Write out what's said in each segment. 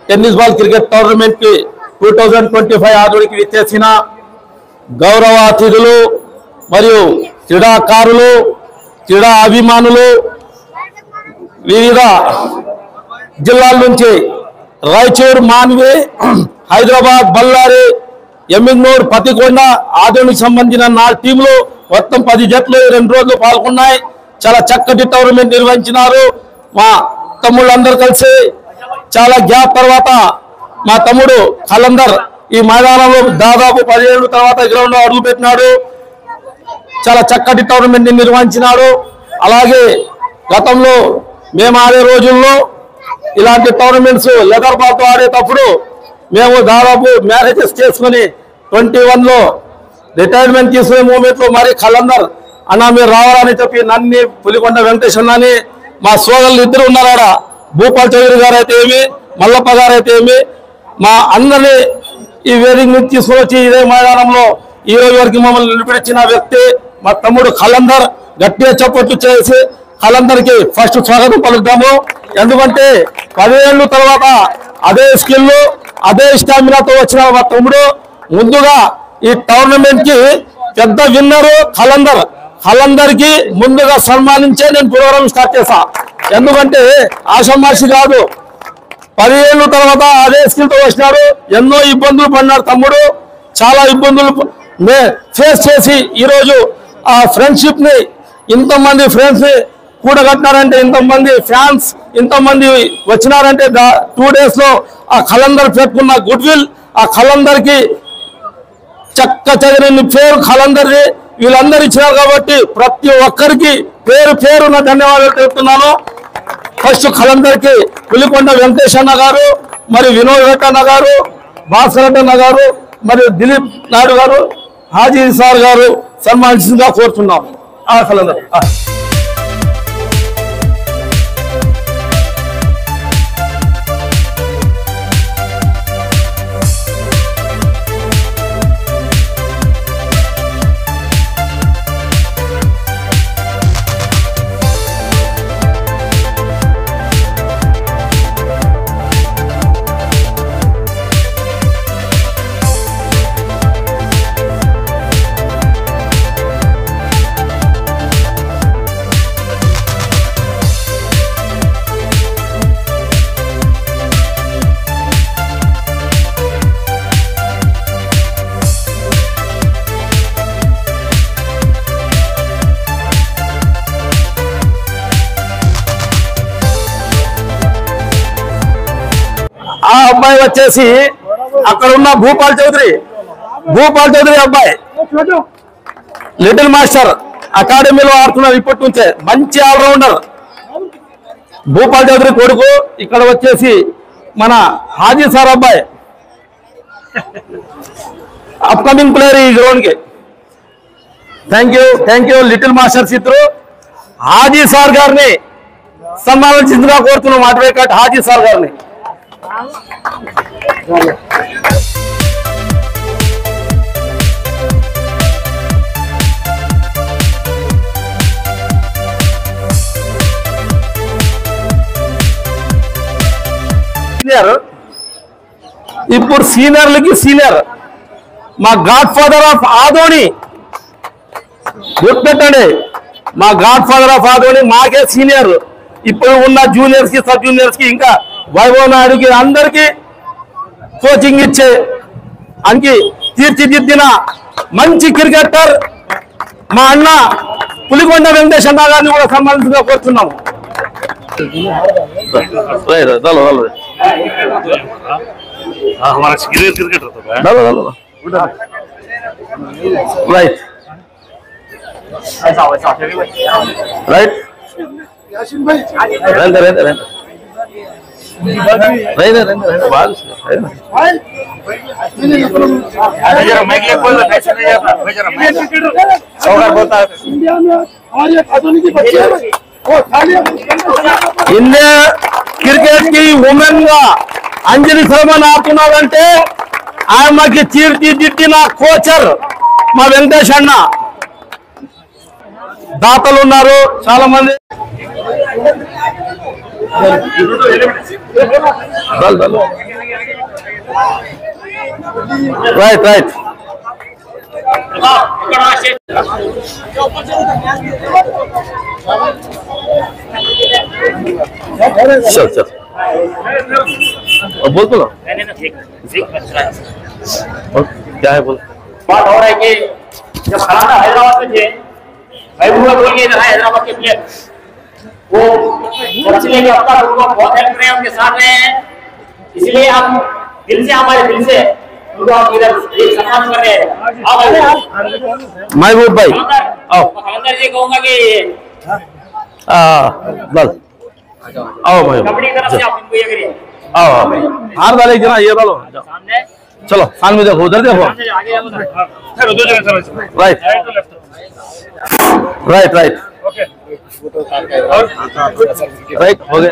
Tennis ball cricket tournament కి 2025 ఆదోనికి విచ్చేసిన గౌరవ అతిథులు మరియు క్రీడాకారులు, క్రీడా అభిమానులు, వివిధ జిల్లాల నుంచి రాయచూర్, మాన్వి, హైదరాబాద్, బళ్ళారి, ఎమ్మిగనూరు, పతికొండ, ఆదోనికి సంబంధించిన 4 టీంలు మొత్తం 10 జట్లు 2 రోజులు పాల్గొన్నాయి. చాలా చక్కటి టోర్నమెంట్ నిర్వహించినారు. మా తమ్ముళ్ళందరూ కలిసి చాలా గ్యాప్ తర్వాత మా తమ్ముడు కలందర్ ఈ మైదానంలో దాదాపు 10 ఏళ్ల తర్వాత గ్రౌండ్ లో అడుగు పెట్టినాడు. చాలా చక్కటి టోర్నమెంట్ నిర్వహించినాడు. అలాగే గతంలో మేము ఆడే రోజుల్లో ఇలాంటి టోర్నమెంట్స్ లెదర్ బాల్ తో ఆడేటప్పుడు మేము దాదాపు మ్యారేజెస్ చేసుకుని 21 లో రిటైర్మెంట్ తీసుకునే మూమెంట్ లో మరి కలందర్ అన్న మీరు రావాలని చెప్పి నన్ను, పులికొండ వెంకటేష్ అన్నని, మా సోదరులు ఇద్దరు ఉన్నారాడ, భూపాల్ చౌదరి గారు అయితే ఏమి, మల్లప్ప గారు అయితే ఏమి, మా అందరినీ ఈ వేదిక నుంచి తీసుకుని వచ్చి ఇదే మైదానంలో ఈ రోజు వరకు మమ్మల్ని నిలిపించిన వ్యక్తి మా తమ్ముడు కలందర్. గట్టిగా చప్పట్లు చేసి కలందర్కి ఫస్ట్ స్వాగతం పలుకుతాము. ఎందుకంటే 10 ఏళ్ళ తర్వాత అదే స్కిల్, అదే స్టామినాతో వచ్చిన మా తమ్ముడు. ముందుగా ఈ టోర్నమెంట్ కి పెద్ద విన్నరు కలందర్. కలందర్ కి ముందుగా సన్మానించే నేను ప్రోగ్రామ్ స్టార్ట్ చేశా. ఎందుకంటే ఆషామాషి కాదు, 10 ఏళ్ళ తర్వాత అదే స్కిల్ తో వచ్చినాడు. ఎన్నో ఇబ్బందులు పడినాడు తమ్ముడు. చాలా ఇబ్బందులు ఫేస్ చేసి ఈరోజు ఆ ఫ్రెండ్షిప్ ని, ఇంతమంది ఫ్రెండ్స్ ని కూడగట్టినారంటే, ఇంతమంది ఫ్యాన్స్ ఇంతమంది వచ్చినారంటే 2 డేస్ లో ఆ కలందర్ పెట్టుకున్న గుడ్ విల్, ఆ కలందర్ కి చక్క చదివిన పేరు కలందర్ది వీళ్ళందరూ ఇచ్చినారు. కాబట్టి ప్రతి ఒక్కరికి పేరు పేరున ధన్యవాదాలు తెలుపుతున్నాను. ఫస్ట్ కలందర్ కి పులికొండ వెంకటేష్ అన్న గారు, మరి వినోద్ రెడ్డి అన్న గారు, భాస్కర్ రెడ్డి అన్న గారు, మరియు దిలీప్ నాయుడు గారు, హాజీ సార్ గారు సన్మానించిందిగా కోరుతున్నాం. కలందర్ ఆ అబ్బాయి వచ్చేసి అక్కడ ఉన్న భూపాల్ చౌదరి అబ్బాయి లిటిల్ మాస్టర్ అకాడమీలో ఆడుతున్నారు ఇప్పటి నుంచే. మంచి ఆల్రౌండర్ భూపాల్ చౌదరి కొడుకు. ఇక్కడ వచ్చేసి మన హాజీ సార్ అబ్బాయి, అప్కమింగ్ ప్లేయర్ ఈ గ్రౌండ్ కి. థ్యాంక్ యూ లిటిల్ మాస్టర్స్ ఇద్దరు. హాజీ సార్ గారిని సన్మానించిందిగా కోరుతున్నాం. అడ్వకేట్ హాజీ సార్ గారిని. ఇప్పుడు సీనియర్లకి సీనియర్ మా గాడ్ ఫాదర్ ఆఫ్ ఆదోని గుర్తుపెట్టండి. మా గాడ్ ఫాదర్ ఆఫ్ ఆదోని మాకే సీనియర్. ఇప్పుడు ఉన్న జూనియర్స్ కి, సబ్ జూనియర్స్ కి, ఇంకా వైభవ్ నాయుడుకి అందరికీ కోచింగ్ ఇచ్చే అంకి తీర్చిదిద్దిన మంచి క్రికెటర్ మా అన్న పులికొండ వెంకటేష్ అన్న గారిని కూడా సన్మానించగా కోరుతున్నాము. రైట్ ఇండియా క్రికెట్ కి ఉమెన్ గా అంజలి శర్మ ఆడుతున్నారంటే ఆమెకి తీర్చిదిద్దిన కోచర్ మా వెంకటేష్ అన్న. దాతలు ఉన్నారు చాలా మంది. Dale. Right, right. चल चल बोल तो क्या है बोल। बात हो रहा है कि जब खलाना हैदराबाद में थे, महबूबा बोल के हैदराबाद के प्लेयर वो पिछले के हफ्ता उनको बहुत हेल्प रहे हैं, उनके साथ रहे हैं, इसलिए हम दिल से हमारे दिल से उनको आप इधर एक सम्मान कर रहे हैं। महबूब भाई आओ। खलंदर जी कहूँगा कि बस आओ भाई कबड्डी की तरफ से आप इनको ये करिए। आओ हार डाले जना ये डालो सामने चलो सामने देखो उधर देखो। आगे जाओ राइट राइट राइट राइट हो गए।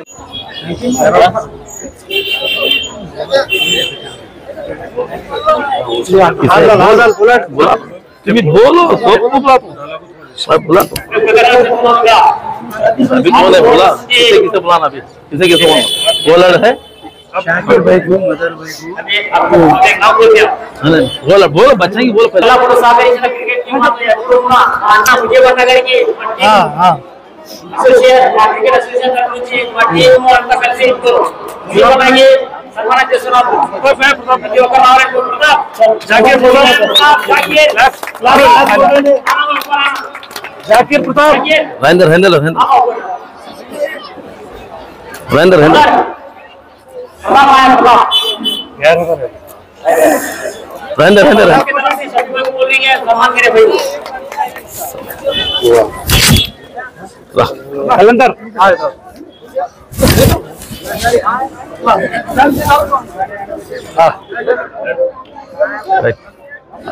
तुम्ही बोलो बोला बोला किसे किसे बुलाना अभी किसे किसे बोला है शाकिर भाई को मदर भाई को बोला बोलो बच्चा की बोलो पहले क्रिकेट टीम मुझे बता कि हां క్రికెట్ అసోసియేషన్ తరఫు నుంచి మా టీమ్ అంతా కలిసి జీవనాన్ని సన్మానం చేస్తున్నారు. ప్రతి ఒక్కరు రావాలని కోరుకుంటున్నాం. జాకీర్ ప్రతాప్ రవీందర్ హెందర్ రవీందర్ హెందర్ रविंदर हंदर बोल रही है सम्मान करे भाई कलंदर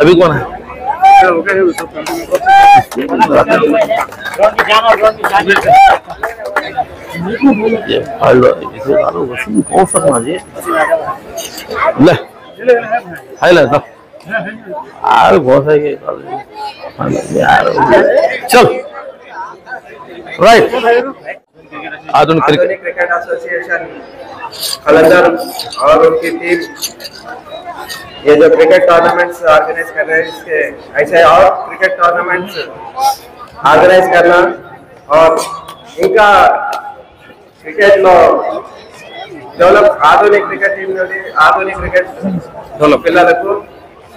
अभी कौन है ये कौन सा जी ले हाईलाइट यार बहुत है यार चल राइट आधुनिक क्रिकेट एसोसिएशन कलंदर और उनकी टीम ये जो क्रिकेट टूर्नामेंट्स ऑर्गेनाइज कर रहे हैं इसके ऐसे और क्रिकेट टूर्नामेंट्स ऑर्गेनाइज करना और इनका क्रिकेट लो डेवलप आधुनिक क्रिकेट टीम आधुनिक क्रिकेट పిల్లలకు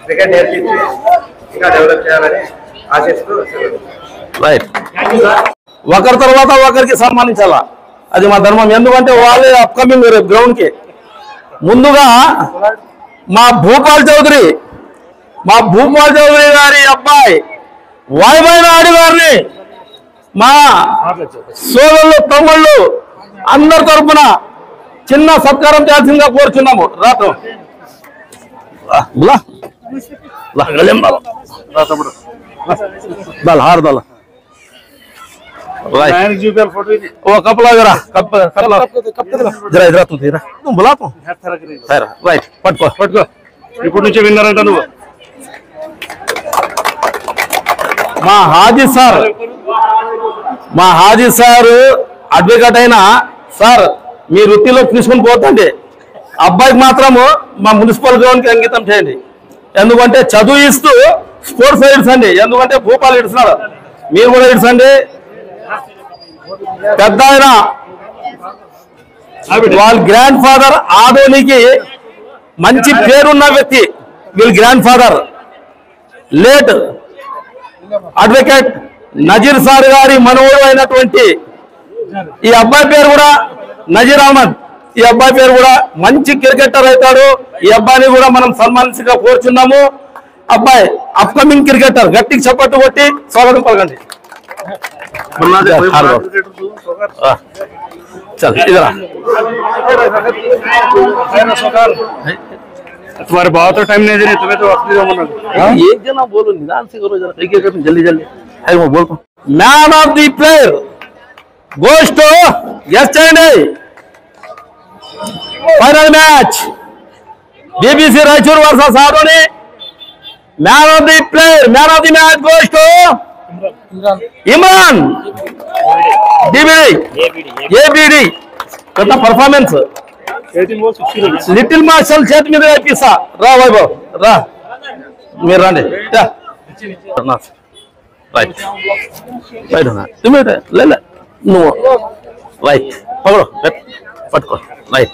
క్రికెట్ నేర్పించి ఇంకా డెవలప్ చేయాలని ఆశిస్తూ రైట్ ఒకరి తర్వాత ఒకరికి సన్మానించాలా అది మా ధర్మం ఎందుకంటే వాళ్ళే అప్కమింగ్ గ్రౌండ్ కి ముందుగా మా భూపాల్ చౌదరి గారి అబ్బాయి వాయిబాయి నాయుడు గారిని మా సోదరులు తమ్ముళ్ళు అందరి తరఫున చిన్న సత్కారం చేయాల్సిందిగా కోరుచున్నాము రాత్రి बोला दाल हार दाल वो कपला जरा कपला जरा इधर तू तेरा तुम बुला तो राइट पटको ఇప్పుడు నుంచి విన్నర్ అంట నువ్వు మా హాజీ సార్ అడ్వకేట్ అయినా సార్ మీ వృత్తిలో తీసుకొని పోతండి అబ్బాయికి మాత్రము మా మున్సిపల్ గ్రౌండ్ కి అంకితం చేయండి ఎందుకంటే చదువు ఇస్తూ స్పోర్ట్స్ ఇడ్సండి ఎందుకంటే భూపాల్ ఇడ్చినాడు మీరు కూడా ఇడ్సండి పెద్ద ఆయన వాళ్ళ గ్రాండ్ ఫాదర్ ఆదోనికి మంచి పేరున్న వ్యక్తి వీళ్ళ grand father late advocate Nazir sir గారి మనవడు అయినటువంటి ఈ అబ్బాయి పేరు కూడా నజీర్ అహ్మద్ ఈ అబ్బాయి పేరు కూడా మంచి క్రికెటర్ అవుతాడు ఈ అబ్బాయిని కూడా మనం సన్మానించగా కోరుచున్నాము అబ్బాయి అప్కమింగ్ క్రికెటర్ గట్టికి చప్పట్టు కొట్టి స్వాగతం పలకండి तुम्हारे बहुत तो टाइम नहीं दे रही तुम्हें तो वक्त दो मना एक जना बोलो निदान से करो जरा जल्दी जल्दी है वो बोल man of the player goes to yesterday final match BBC Raichur versus Adoni man of the player man of the match goes to Imran DBD ABD कता परफॉर्मेंस లిటిల్ మార్షల్ చేతి మీద ఇప్పిస్తా. రా వైభవ్ రా, మీరు రండి. రైట్ రైట్ నువ్వు రైట్ పకడో పట్టుకో. Right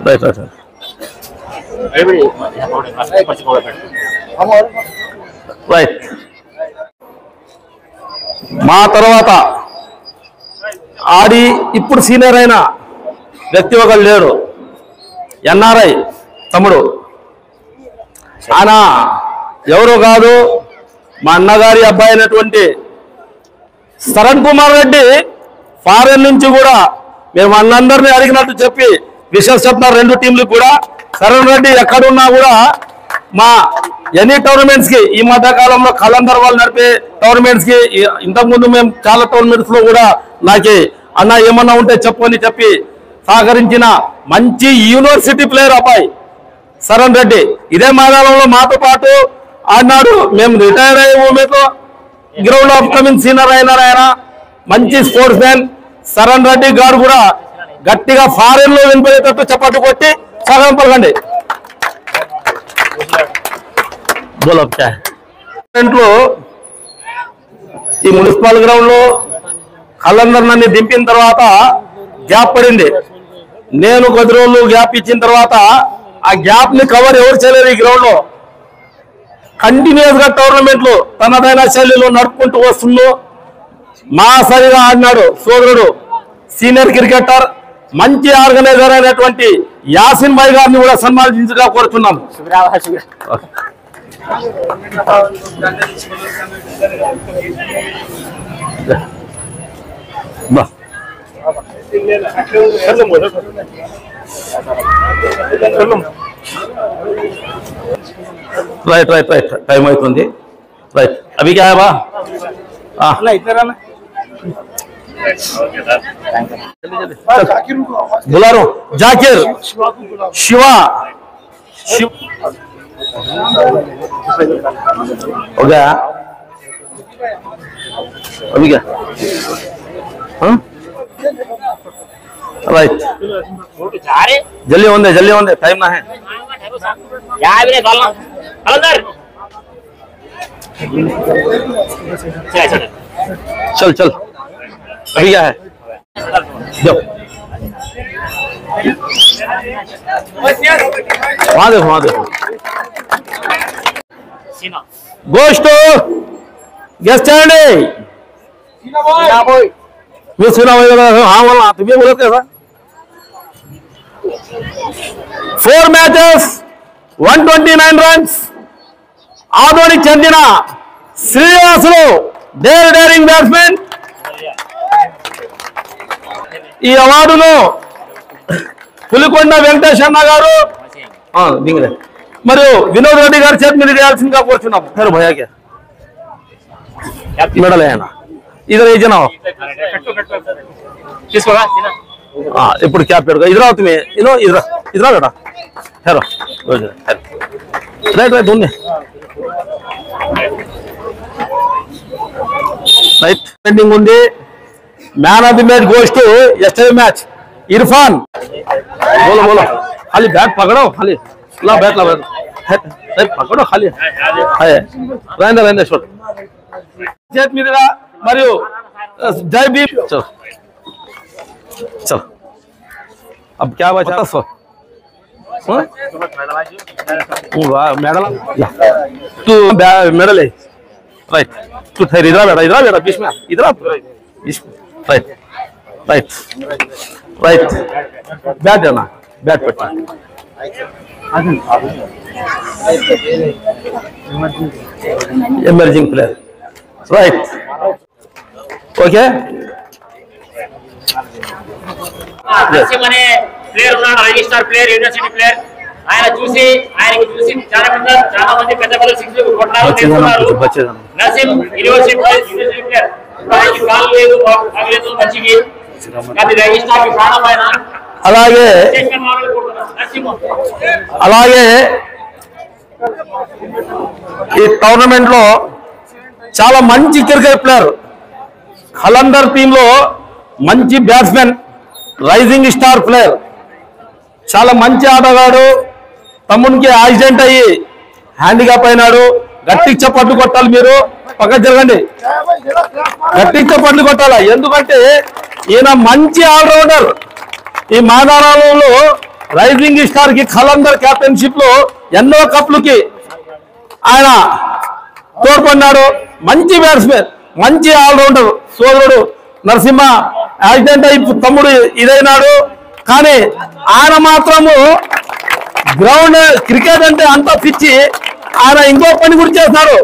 right right right. మా తర్వాత ఆడి ఇప్పుడు సీనియర్ అయిన వ్యక్తి ఒకరు లేడు, ఎన్ఆర్ఐ తమ్ముడు. ఆయన ఎవరో కాదు, మా అన్నగారి అబ్బాయి అయినటువంటి శరణ్ కుమార్ రెడ్డి. ఫారెన్ నుంచి కూడా మేము అన్నందరినీ అడిగినట్టు చెప్పి విషయం చెప్తున్నారు రెండు టీంలకు కూడా. శరణ్ రెడ్డి ఎక్కడున్నా కూడా మా ఎనీ టోర్నమెంట్స్ కి, ఈ మధ్య కాలంలో కలందర్ వాళ్ళు నడిపే టోర్నమెంట్స్ కి, ఇంతకుముందు మేము చాలా టోర్నమెంట్స్ లో కూడా నాకు అన్న ఏమన్నా ఉంటే చెప్పని చెప్పి సహకరించిన మంచి యూనివర్సిటీ ప్లేయర్ అబ్బాయి శరణ్ రెడ్డి. ఇదే మైదానంలో మాతో పాటు ఆడినాడు. మేము రిటైర్ అయ్యే మీతో గ్రౌండ్ ఆఫ్ కమింగ్ సీనియర్ అయినారు ఆయన. మంచి స్పోర్ట్స్ మ్యాన్ శరణ్ రెడ్డి గారు కూడా గట్టిగా ఫారెన్ లో వినిపోయేటట్టు చప్పట్లు కొట్టి సగం పలకండి. ఈ మున్సిపల్ గ్రౌండ్ లో కలందర్ నన్ను దింపిన తర్వాత గ్యాప్ పడింది. నేను 10 రోజులు గ్యాప్ ఇచ్చిన తర్వాత ఆ గ్యాప్ ని కవర్ ఎవరు చేయలేరు. ఈ గ్రౌండ్ లో కంటిన్యూస్ గా టోర్నమెంట్లు తనదైన శైలిలో నడుపుకుంటూ వస్తుందో మా సరిగా ఆడినాడు సోదరుడు సీనియర్ క్రికెటర్ మంచి ఆర్గనైజర్ అయినటువంటి యాసిన్ భాయ్ గారిని కూడా సన్మానించగా కోరుతున్నాం. రైట్ రైట్ రైట్ టైం అవుతుంది. రైట్ అవి క్యా హై బా बुला रहा हूँ. जाकिर शिवा हो गया अभी क्या? राइट जल्दी होंगे टाइम ना है. चल चल अभी क्या है? वहां देखो गोष्ट गेस्ट చేయండి. మీరు सीना भाई हाँ बोला तुम्हें बोलत कैसा 4 मैचेस 129 రన్స్ ఆదోనికి చెందిన శ్రీనివాసులు డేరింగ్ బ్యాట్స్మెన్. ఈ అవార్డును పులికొండ వెంకటేష్ అన్న గారు మరియు వినోద్ రెడ్డి గారి చేతి మీద చేయాల్సిందిగా కోరుచున్నాం. పేరు భయాకే मेडल है ना इधर ये जना हाँ ఇప్పుడు క్యాప్ పెట్టుకో. ఇద్దరు అవుతుంది ఇద్దరు బేటా హెరో రైట్ రైట్ ఉంది రైట్ పెండింగ్ ఉంది. Man of the match goes to yesterday match Irfan. बोलो बोलो खाली बैट पकड़ो खाली ला बैट पकड़ो खाली रहने शॉट చేతి మీదుగా మరియు జై భీమ్. चलो चलो अब क्या बचा सो मेडल तू मेडल है राइट. तू ठहर इधर बेटा बीच में इधर राइट राइट राइट बैट है ना बैट पट्टा emerging player right okay మనే ప్లేయర్ ఉన్నాడు రిజిస్టర్ ప్లేయర్ యూనివర్సిటీ ప్లేయర్ ఆయన చూసి చాలా మంది పెద్ద సిక్స్ కొట్టారు తెలుసుకున్నారు. నసీం యూనివర్సిటీ ప్లేయర్ ఆయనకి కాల్ లేదు ఆగలేదు మంచికి కానీ రిజిస్టర్ కి ప్రాణమైన అలాగే ఈ టోర్నమెంట్ లో చాలా మంచి క్రికెట్ ప్లేయర్, ఖలందర్ టీమ్ లో మంచి బ్యాట్స్మెన్, రైజింగ్ స్టార్ ప్లేయర్, చాలా మంచి ఆటగాడు. తమ్మునికి యాక్సిడెంట్ అయ్యి హ్యాండిక్యాప్ అయినాడు. గట్టి చప్పట్లు కొట్టాలి, మీరు పక్కకు జరగండి, గట్టి చప్పట్లు కొట్టాలా. ఎందుకంటే ఈయన మంచి ఆల్రౌండర్. ఈ మైదానంలో రైజింగ్ స్టార్ కి ఖలందర్ కెప్టెన్షిప్ లో ఎన్నో కప్లకి ఆయన తోడ్పడినాడు. మంచి బ్యాట్స్మెన్, మంచి ఆల్రౌండర్. సోదరుడు నరసింహ యాక్సిడెంట్ అయి తమ్ముడు ఇదైనాడు. కానీ ఆయన మాత్రము గ్రౌండ్ క్రికెట్ అంటే అంతా పిచ్చి. ఆయన ఇంకో పని గురించి చేస్తున్నాడు.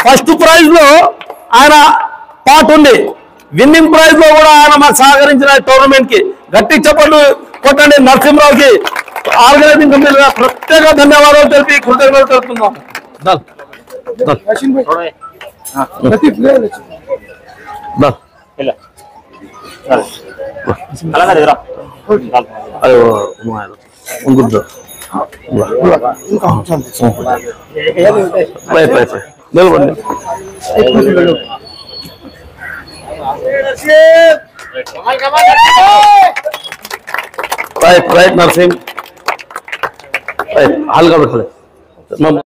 ఫస్ట్ ప్రైజ్ లో ఆయన పార్ట్ ఉంది, విన్నింగ్ ప్రైజ్ లో కూడా ఆయన మాకు సహకరించిన టోర్నమెంట్ కి గట్టి చప్పట్లు కొట్టండి. నరసింహరావుకి ఆర్గనైజింగ్ కమిటీగా ప్రత్యేక ధన్యవాదాలు తెలిపి కృతజ్ఞతలు తెలుపుతున్నాం. राइट नरसिंह राइट हल्का बैठो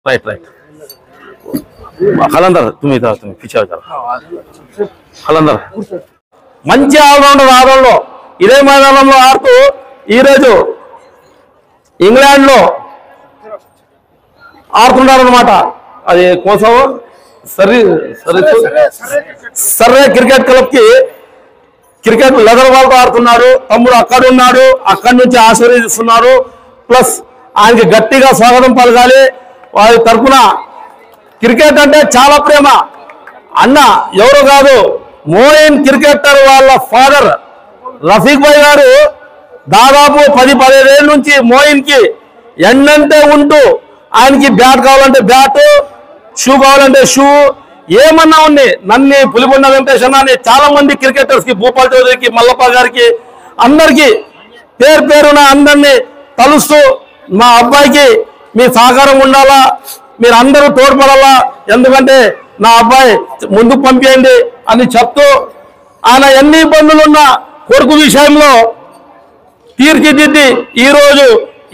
राइट राइट खलंदर तुम्हें पीछे खलंदर మంచి ఆల్రౌండర్. ఆటంలో ఇదే మైదానంలో ఆడుతూ ఈరోజు ఇంగ్లాండ్ లో ఆడుతున్నాడు అనమాట. అది కోసం సర్రే క్రికెట్ క్లబ్ కి క్రికెట్ లెదర్ బాల్ తో ఆడుతున్నాడు. తమ్ముడు అక్కడ ఉన్నాడు, అక్కడి నుంచి ఆశీర్వదిస్తున్నాడు. ప్లస్ ఆయనకి గట్టిగా స్వాగతం పలకాలి. వారి తరఫున క్రికెట్ అంటే చాలా ప్రేమ. అన్న ఎవరు కాదు, మోయిన్ క్రికెటర్ వాళ్ళ ఫాదర్ రఫీక్ భాయ్ గారు దాదాపు 10-15 ఏళ్ళ నుంచి మోయిన్ కి ఎండంటే ఉంటూ ఆయనకి బ్యాట్ కావాలంటే బ్యాట్, షూ కావాలంటే షూ, ఏమన్నా ఉంది. నన్ను పులికొండ వెంకటేష్ అన్న చాలా మంది క్రికెటర్స్ కి, భూపాల్ చౌదరికి, మల్లప్ప గారికి, అందరికి పేరు పేరున అందరినీ తలుస్తూ మా అబ్బాయికి మీ సహకారం ఉండాలా, మీరు అందరూ తోడ్పడాలా, ఎందుకంటే నా అబ్బాయి ముందుకు పంపేయండి అని చెప్తూ ఆయన ఎన్ని ఇబ్బందులున్న కొడుకు విషయంలో తీర్చిదిద్ది ఈరోజు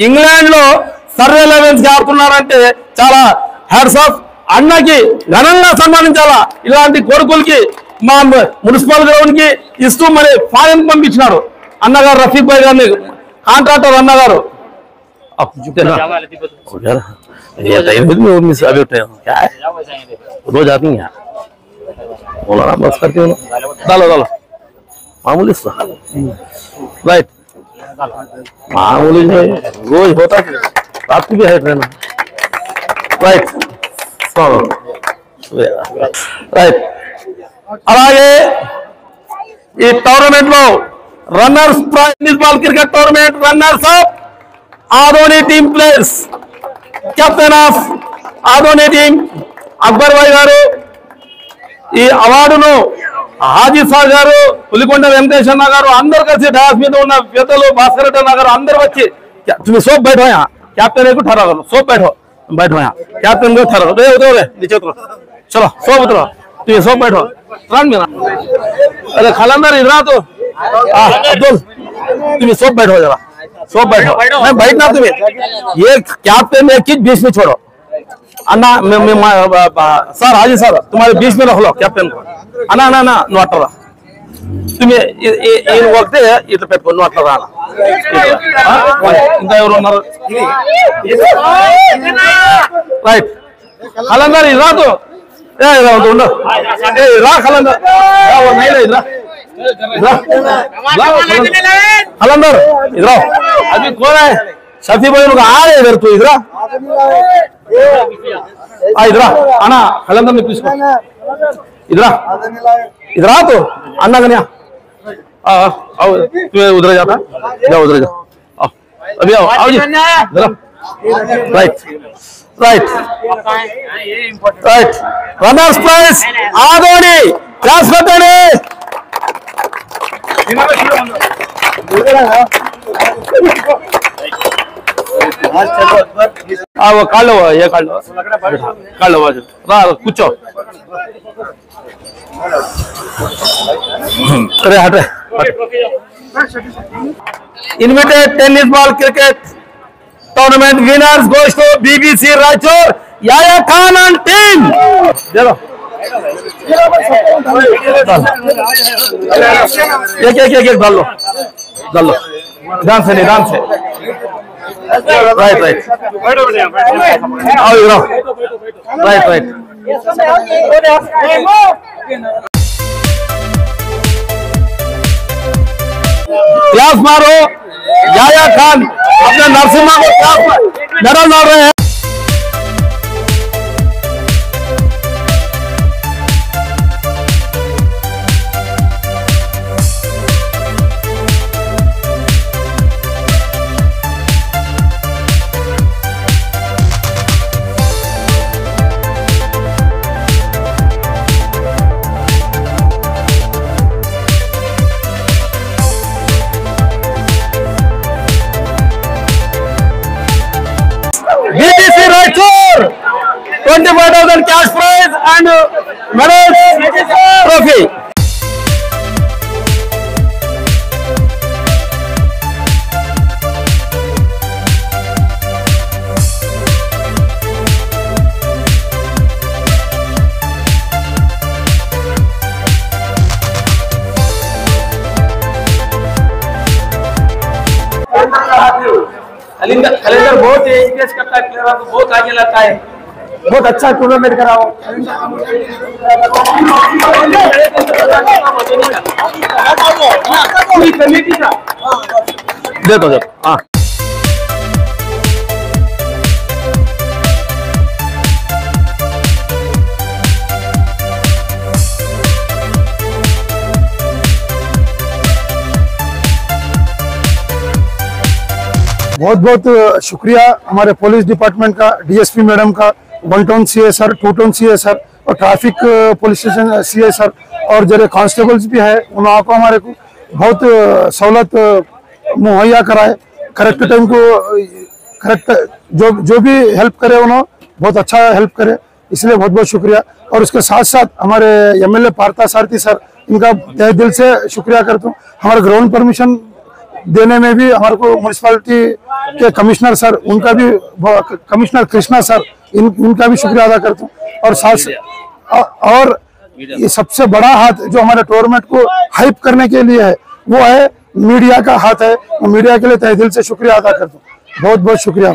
ఇంగ్లాండ్ లో సర్రే 11 ఆడుతున్నారంటే చాలా హ్యాట్స్ ఆఫ్. అన్నకి ఘనంగా సన్మానించాలా. ఇలాంటి కొడుకులకి మా మున్సిపల్ గ్రౌండ్ కి ఇస్తూ మరి ఫారెన్ పంపించినారు అన్నగారు, రఫీక్ భాయ్ గారిని, కాంట్రాక్టర్ అన్నగారు. रोज आती हैं बोला ना बस करती हूँ डालो डालो मामूली राइट मामूली रोज होता है रात को भी है ट्रेन राइट రైట్. అలాగే ఈ టోర్నమెంట్ లో runners prize ball cricket tournament runners up Adoni team players, captain of Adoni team Akbar bhai garu. ఈ అవార్డును హాజీ సార్ గారు, పులికొండ వెంకటేష్ అన్న గారు అందరు కలిసి డాస్ మీద ఉన్న పెద్దలు, భాస్కర్ రెడ్డి అన్న గారు అందరు వచ్చి సోప్ बैठो यहाँ कैप्टन को ठहरा करो, सोप बैठो यहाँ कैप्टन को ठहरा करो, उतरो नीचे उतरो, चलो सोप उतरो, तुम सोप बैठो रन में। अरे खलंदर इधर तो अब्दुल तुम सोप बैठो, जरा सोप बैठो, मैं बैठना तुम्हें ये कैप्टन में किस बीच में छोड़ो अन्ना सर हाजी सर तुम्हारे बीच में रख लो कैप्टन को अन्ना अन्ना अन्ना నువ్వు అట్లా तुम्हें ఈయన వస్తే ఇట్లా పెట్టుకో, నువ్వు అట్లా రానా. ఇంకా ఎవరు ఉన్నారు? రైట్ ఖలందర్ ఇది రాదు ఉండు రా ఖలందర్ ఖలందర్ ఇधर अभी कौन है सती भाई लोग आ रहे इधर, तू इधर इधर आना खलंदर ने पूछो इधर इधर आ तो अन्ना कन्या आओ तू उधर जाता जाओ उधर जाओ आओ अभी आओ जी इधर right right right runners prize Adoni class करते वो काट लो, ये काट लो, रा कुछ अरे हट invited tennis ball cricket tournament winners goes to BBC Raichur, Yahya Khan and team. चलो एक डाल लो ध्यान से राइट आओ राइट क्लास मारो याया खान अपने नरसिम्हा को क्लास मेडल मार रहे हैं। BBC Raichur 25,000 cash prize and medals trophy. Calendar बहुत एंकरेज करता है, प्लेयर को बहुत आगे लाता है, बहुत अच्छा टूर्नामेंट कराओ। दे दो हाँ बहुत बहुत शुक्रिया हमारे पुलिस डिपार्टमेंट का, डीएसपी मैडम का, 1 town CA sir, 2 town CA sir और traffic police station CA sir और जरे कांस्टेबल्स भी है, उन्होंने को हमारे को बहुत सहूलत मुहैया कराए। करेक्ट टाइम को करेक्ट जो भी हेल्प करे उन्होंने बहुत अच्छा हेल्प करे, इसलिए बहुत बहुत शुक्रिया। और उसके साथ साथ हमारे एमएलए पार्था सारथी सर, इनका तहे दिल से शुक्रिया करता हूँ। हमारे ग्राउंड परमिशन देने में भी हमारे को म्यूनसिपालिटी के कमिश्नर सर, उनका भी कमिश्नर कृष्णा सर, इनका भी शुक्रिया अदा करता हूँ। और साथ और ये सबसे बड़ा हाथ जो हमारे टूर्नामेंट को हाइप करने के लिए है वो है मीडिया का हाथ है, मीडिया के लिए तहे दिल से शुक्रिया अदा करता हूँ, बहुत बहुत शुक्रिया।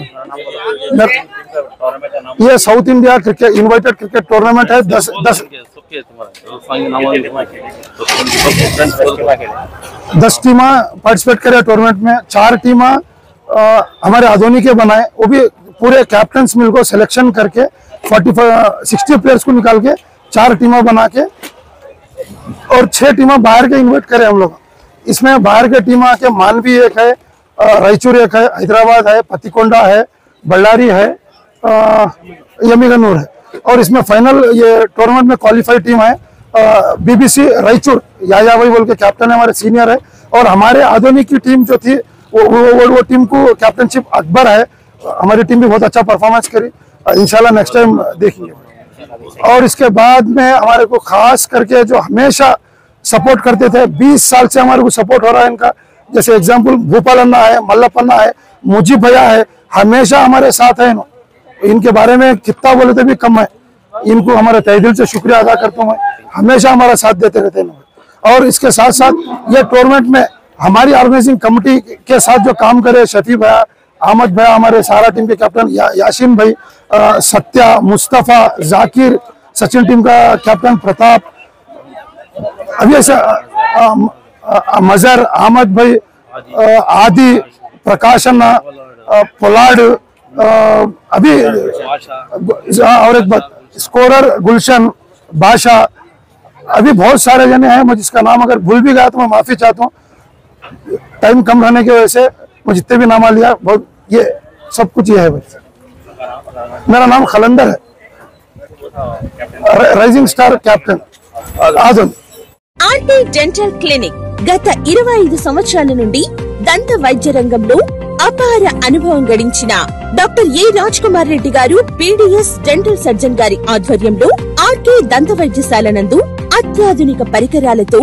ये south India cricket invited cricket tournament है। 10 टीमा पार्टिसिपेट करे टूर्नामेंट में। 4 टीमा हमारे आधोनी के बनाए, वो भी पूरे कैप्टन्स मिल को सिलेक्शन करके 60 प्लेयर्स को निकाल के 4 टीमा बना के और 6 टीमा बाहर के इन्वाइट करे हम लोग। इसमें बाहर के टीमा के मानवी एक है, रायचूर एक है, हैदराबाद है, पतिकोंडा है, बल्लारी है, यमीगनूर है। और इसमें फाइनल ये टूर्नामेंट में क्वालिफाई टीम है बीबीसी रायचूर, याया भाई बोल के कैप्टन है, हमारे सीनियर है। और हमारे आधोनी की टीम जो थी वो टीम को कैप्टनशिप अकबर है, हमारी टीम भी बहुत अच्छा परफॉर्मेंस करी, इंशाल्लाह नेक्स्ट टाइम देखेंगे। और इसके बाद में हमारे को खास करके जो हमेशा सपोर्ट करते थे, 20 साल से हमारे को सपोर्ट हो रहा है इनका, जैसे एग्जाम्पल भूपाल अन्ना है, मल्लपन्ना है, मुजीब भैया है, हमेशा हमारे साथ है। इनके बारे में कितना बोले तो भी कम है, इनको हमारे तहे दिल से शुक्रिया अदा करता हूँ, हमेशा हमारा साथ देते रहते हैं। और इसके साथ साथ ये टूर्नामेंट में हमारी ऑर्गेनाइजिंग कमेटी के साथ जो काम करे, शफी भैया, अहमद भैया, हमारे सारा टीम के कैप्टन यासीन भाई, सत्या, मुस्तफा, जाकिर, सचिन टीम का कैप्टन प्रताप, अभी ऐसा मजर, अहमद भाई, आदि, प्रकाश अन्ना, पोलाड, अभी और एक बात स्कोरर गुलशन, बादशाह, अभी बहुत सारे जने हैं, मैं जिसका नाम अगर भूल भी गया तो मैं माफी चाहता हूँ, टाइम कम रहने की वजह से मैं जितने भी नाम लिया, बहुत ये सब कुछ ये है भाई। मेरा नाम खलंदर है, राइजिंग स्टार कैप्टन आदम। ఆర్టీ డెంటల్ క్లినిక్ గత 25 సంవత్సరాల నుండి దంత వైద్య రంగంలో అపార అనుభవం గడించిన డాక్టర్ ఏ రాజ్ కుమార్ రెడ్డి గారు పీడీఎస్ డెంటల్ సర్జన్ గారి ఆధ్వర్యంలో ఆర్కే దంత వైద్యశాల నందు అత్యాధునిక పరికరాలతో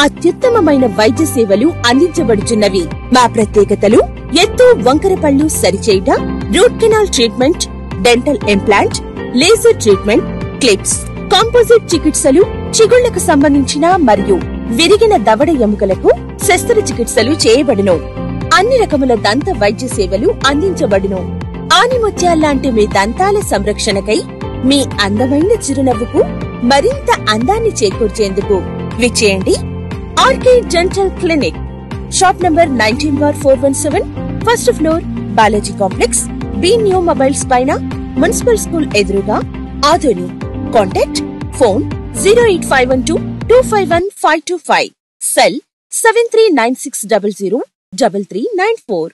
అత్యుత్తమమైన వైద్య సేవలు అందించబడుచున్నవి. మా ప్రత్యేకతలు ఎత్తు వంకర పళ్ళు సరిచేయుట, root canal treatment, dental implant, laser treatment, clips, composite చికిత్సలు, చిగుళ్లకు సంబంధించిన మరియు విరిగిన దవడ ఎముకలకు శస్త్రచికిత్సలు చేయబడును. అన్ని రకముల దంత వైద్య సేవలు అందించబడును. ఆనిముత్యాల్లాంటి మీ దంతాల సంరక్షణకై మీ అందమైన చిరునవ్వుకు మరింత అందాన్ని చేకూర్చేందుకు విచ్చేయండి RK dental clinic, shop number 19/417, first floor, Balaji complex, B new mobiles పైన, మున్సిపల్ స్కూల్ ఎదురుగా, ఆదోని. Contact phone 08512251525, cell 7396003394.